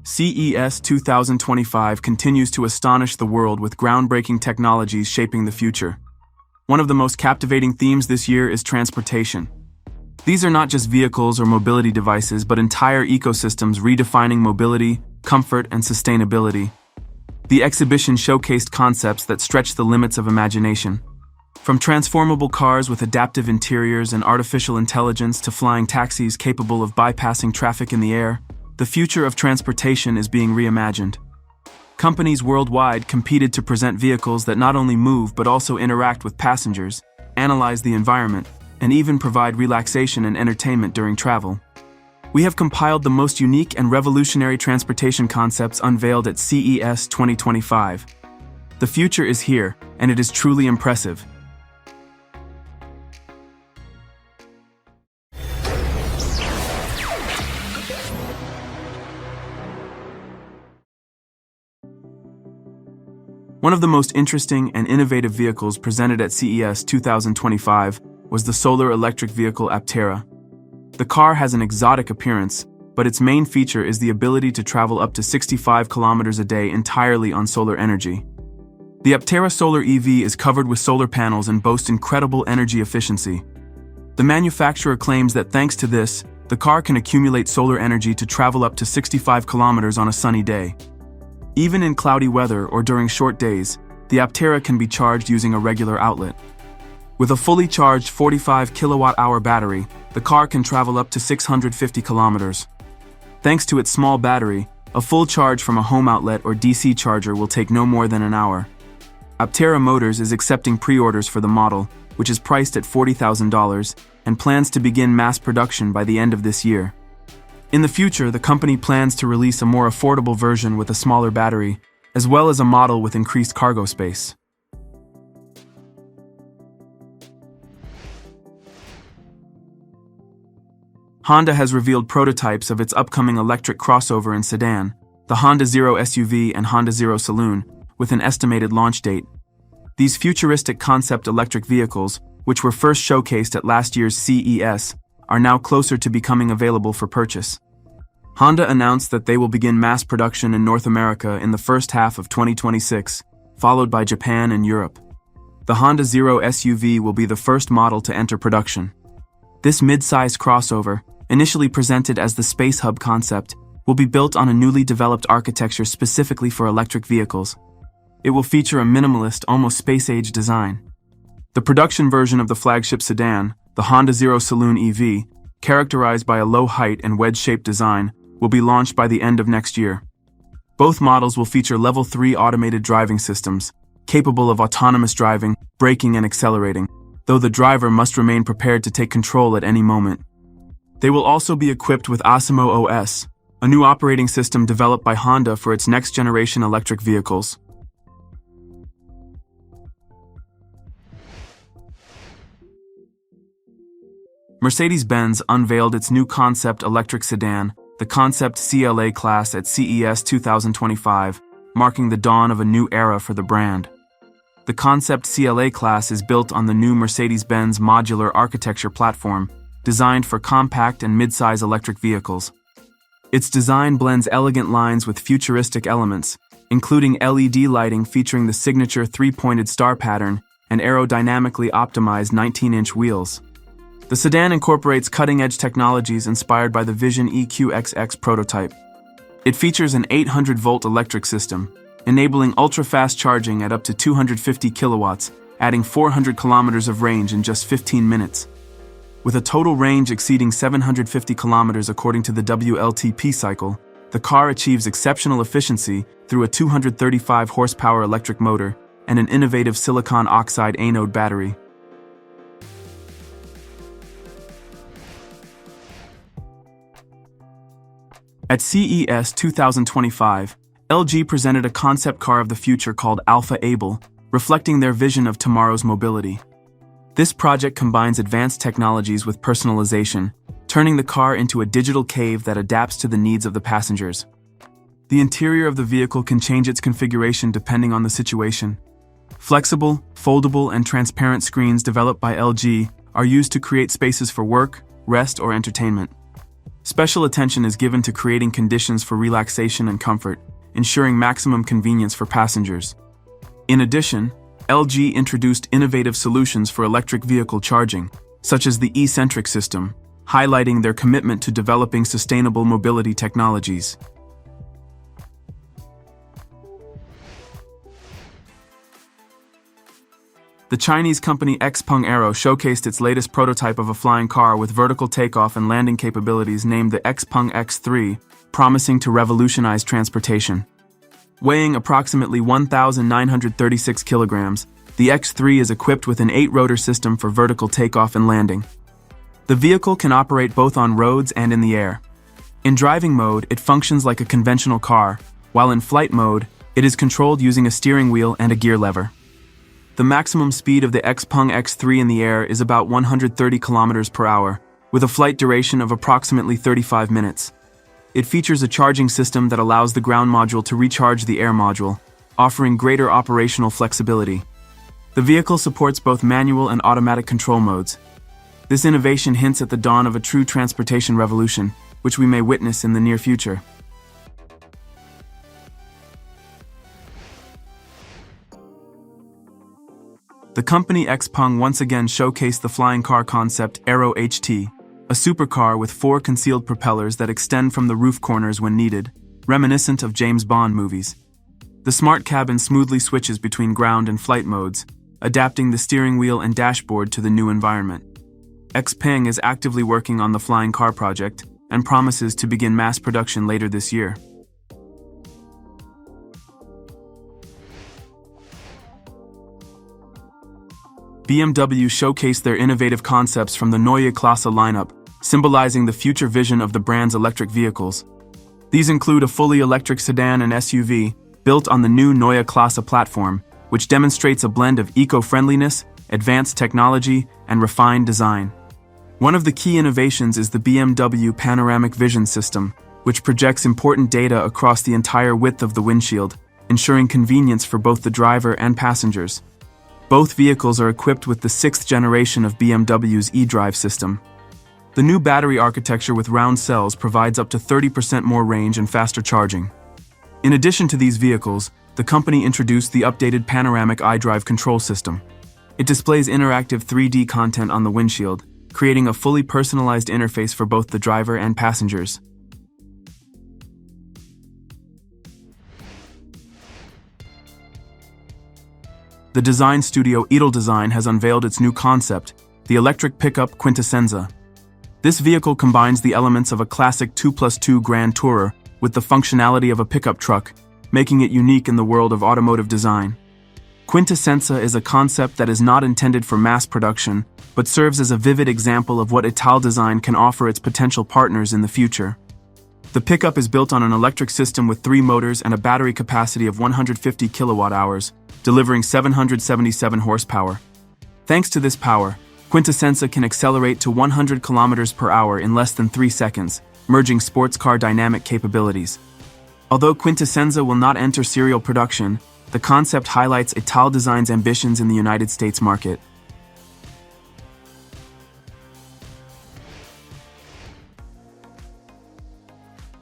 CES 2025 continues to astonish the world with groundbreaking technologies shaping the future. One of the most captivating themes this year is transportation. These are not just vehicles or mobility devices, but entire ecosystems redefining mobility, comfort, and sustainability. The exhibition showcased concepts that stretch the limits of imagination. From transformable cars with adaptive interiors and artificial intelligence to flying taxis capable of bypassing traffic in the air, the future of transportation is being reimagined. Companies worldwide competed to present vehicles that not only move but also interact with passengers, analyze the environment, and even provide relaxation and entertainment during travel. We have compiled the most unique and revolutionary transportation concepts unveiled at CES 2025. The future is here, and it is truly impressive. One of the most interesting and innovative vehicles presented at CES 2025 was the solar electric vehicle Aptera. The car has an exotic appearance, but its main feature is the ability to travel up to 65 kilometers a day entirely on solar energy. The Aptera Solar EV is covered with solar panels and boasts incredible energy efficiency. The manufacturer claims that thanks to this, the car can accumulate solar energy to travel up to 65 kilometers on a sunny day. Even in cloudy weather or during short days, the Aptera can be charged using a regular outlet. With a fully charged 45 kilowatt-hour battery, the car can travel up to 650 kilometers. Thanks to its small battery, a full charge from a home outlet or DC charger will take no more than an hour. Aptera Motors is accepting pre-orders for the model, which is priced at $40,000, and plans to begin mass production by the end of this year. In the future, the company plans to release a more affordable version with a smaller battery, as well as a model with increased cargo space. Honda has revealed prototypes of its upcoming electric crossover and sedan, the Honda Zero SUV and Honda Zero Saloon, with an estimated launch date. These futuristic concept electric vehicles, which were first showcased at last year's CES, are now closer to becoming available for purchase. Honda announced that they will begin mass production in North America in the first half of 2026, followed by Japan and Europe. The Honda Zero SUV will be the first model to enter production. This mid-size crossover, initially presented as the Space Hub concept, will be built on a newly developed architecture specifically for electric vehicles. It will feature a minimalist, almost space-age design. The production version of the flagship sedan, the Honda Zero Saloon EV, characterized by a low height and wedge-shaped design, will be launched by the end of next year. Both models will feature Level 3 automated driving systems, capable of autonomous driving, braking, and accelerating, though the driver must remain prepared to take control at any moment. They will also be equipped with Asimo OS, a new operating system developed by Honda for its next-generation electric vehicles. Mercedes-Benz unveiled its new concept electric sedan, the concept CLA class at CES 2025, marking the dawn of a new era for the brand. The concept CLA class is built on the new Mercedes-Benz modular architecture platform, designed for compact and mid-size electric vehicles. Its design blends elegant lines with futuristic elements, including LED lighting featuring the signature three-pointed star pattern and aerodynamically optimized 19-inch wheels. The sedan incorporates cutting-edge technologies inspired by the Vision EQXX prototype. It features an 800-volt electric system, enabling ultra-fast charging at up to 250 kilowatts, adding 400 kilometers of range in just 15 minutes. With a total range exceeding 750 kilometers according to the WLTP cycle, the car achieves exceptional efficiency through a 235 horsepower electric motor and an innovative silicon oxide anode battery. At CES 2025, LG presented a concept car of the future called Alpha Able, reflecting their vision of tomorrow's mobility. This project combines advanced technologies with personalization, turning the car into a digital cave that adapts to the needs of the passengers. The interior of the vehicle can change its configuration depending on the situation. Flexible, foldable, and transparent screens developed by LG are used to create spaces for work, rest, or entertainment. Special attention is given to creating conditions for relaxation and comfort, ensuring maximum convenience for passengers. In addition, LG introduced innovative solutions for electric vehicle charging, such as the e-centric system, highlighting their commitment to developing sustainable mobility technologies. The Chinese company XPeng Aero showcased its latest prototype of a flying car with vertical takeoff and landing capabilities named the XPeng X3, promising to revolutionize transportation. Weighing approximately 1,936 kilograms, the X3 is equipped with an 8-rotor system for vertical takeoff and landing. The vehicle can operate both on roads and in the air. In driving mode, it functions like a conventional car, while in flight mode, it is controlled using a steering wheel and a gear lever. The maximum speed of the XPeng X3 in the air is about 130 kilometers per hour, with a flight duration of approximately 35 minutes. It features a charging system that allows the ground module to recharge the air module, offering greater operational flexibility. The vehicle supports both manual and automatic control modes. This innovation hints at the dawn of a true transportation revolution, which we may witness in the near future. The company XPeng once again showcased the flying car concept Aero HT, a supercar with 4 concealed propellers that extend from the roof corners when needed, reminiscent of James Bond movies. The smart cabin smoothly switches between ground and flight modes, adapting the steering wheel and dashboard to the new environment. XPeng is actively working on the flying car project and promises to begin mass production later this year. BMW showcased their innovative concepts from the Neue Klasse lineup, symbolizing the future vision of the brand's electric vehicles. These include a fully electric sedan and SUV, built on the new Neue Klasse platform, which demonstrates a blend of eco-friendliness, advanced technology, and refined design. One of the key innovations is the BMW Panoramic Vision System, which projects important data across the entire width of the windshield, ensuring convenience for both the driver and passengers. Both vehicles are equipped with the 6th generation of BMW's eDrive system. The new battery architecture with round cells provides up to 30% more range and faster charging. In addition to these vehicles, the company introduced the updated panoramic iDrive control system. It displays interactive 3D content on the windshield, creating a fully personalized interface for both the driver and passengers. The design studio Edeldesign has unveiled its new concept, the electric pickup Quintessenza. This vehicle combines the elements of a classic 2+2 Grand Tourer with the functionality of a pickup truck, making it unique in the world of automotive design. Quintessenza is a concept that is not intended for mass production, but serves as a vivid example of what Italdesign can offer its potential partners in the future. The pickup is built on an electric system with 3 motors and a battery capacity of 150 kilowatt-hours, delivering 777 horsepower. Thanks to this power, Quintessenza can accelerate to 100 kilometers per hour in less than 3 seconds, merging sports car dynamic capabilities. Although Quintessenza will not enter serial production, the concept highlights Italdesign's ambitions in the United States market.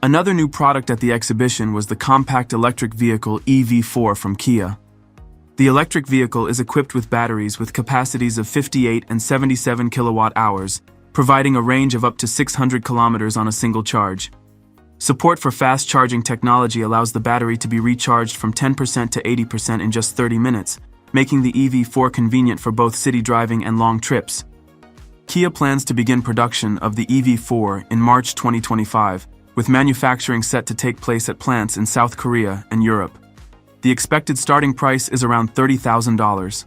Another new product at the exhibition was the compact electric vehicle EV4 from Kia. The electric vehicle is equipped with batteries with capacities of 58 and 77 kilowatt-hours, providing a range of up to 600 kilometers on a single charge. Support for fast charging technology allows the battery to be recharged from 10% to 80% in just 30 minutes, making the EV4 convenient for both city driving and long trips. Kia plans to begin production of the EV4 in March 2025, with manufacturing set to take place at plants in South Korea and Europe. The expected starting price is around $30,000.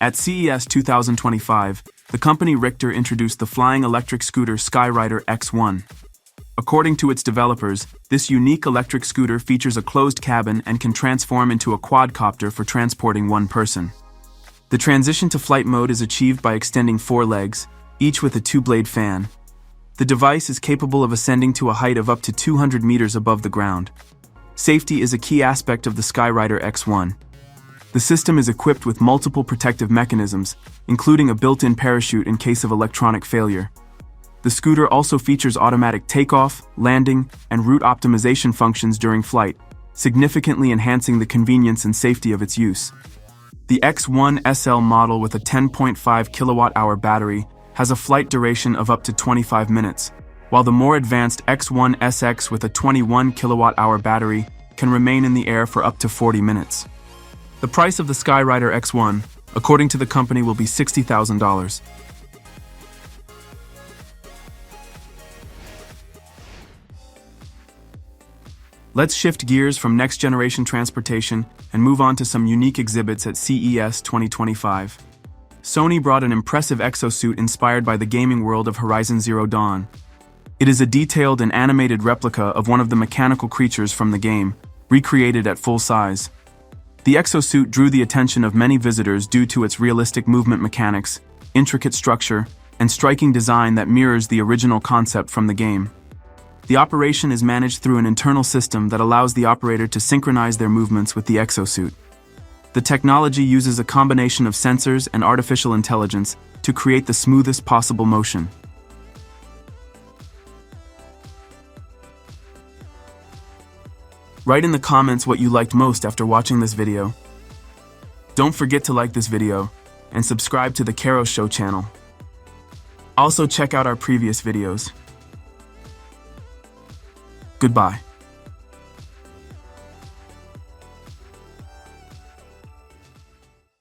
At CES 2025, the company Richter introduced the flying electric scooter Skyrider X1. According to its developers, this unique electric scooter features a closed cabin and can transform into a quadcopter for transporting one person. The transition to flight mode is achieved by extending 4 legs, each with a 2-blade fan. The device is capable of ascending to a height of up to 200 meters above the ground. Safety is a key aspect of the Skyrider X1. The system is equipped with multiple protective mechanisms, including a built-in parachute in case of electronic failure. The scooter also features automatic takeoff, landing, and route optimization functions during flight, significantly enhancing the convenience and safety of its use. The X1 SL model with a 10.5 kilowatt-hour battery has a flight duration of up to 25 minutes, while the more advanced X1 SX with a 21 kilowatt-hour battery can remain in the air for up to 40 minutes. The price of the Skyrider X1, according to the company, will be $60,000. Let's shift gears from next-generation transportation and move on to some unique exhibits at CES 2025. Sony brought an impressive exosuit inspired by the gaming world of Horizon Zero Dawn. It is a detailed and animated replica of one of the mechanical creatures from the game, recreated at full size. The exosuit drew the attention of many visitors due to its realistic movement mechanics, intricate structure, and striking design that mirrors the original concept from the game. The operation is managed through an internal system that allows the operator to synchronize their movements with the exosuit. The technology uses a combination of sensors and artificial intelligence to create the smoothest possible motion. Write in the comments what you liked most after watching this video. Don't forget to like this video and subscribe to the Karo Show channel. Also check out our previous videos. Goodbye.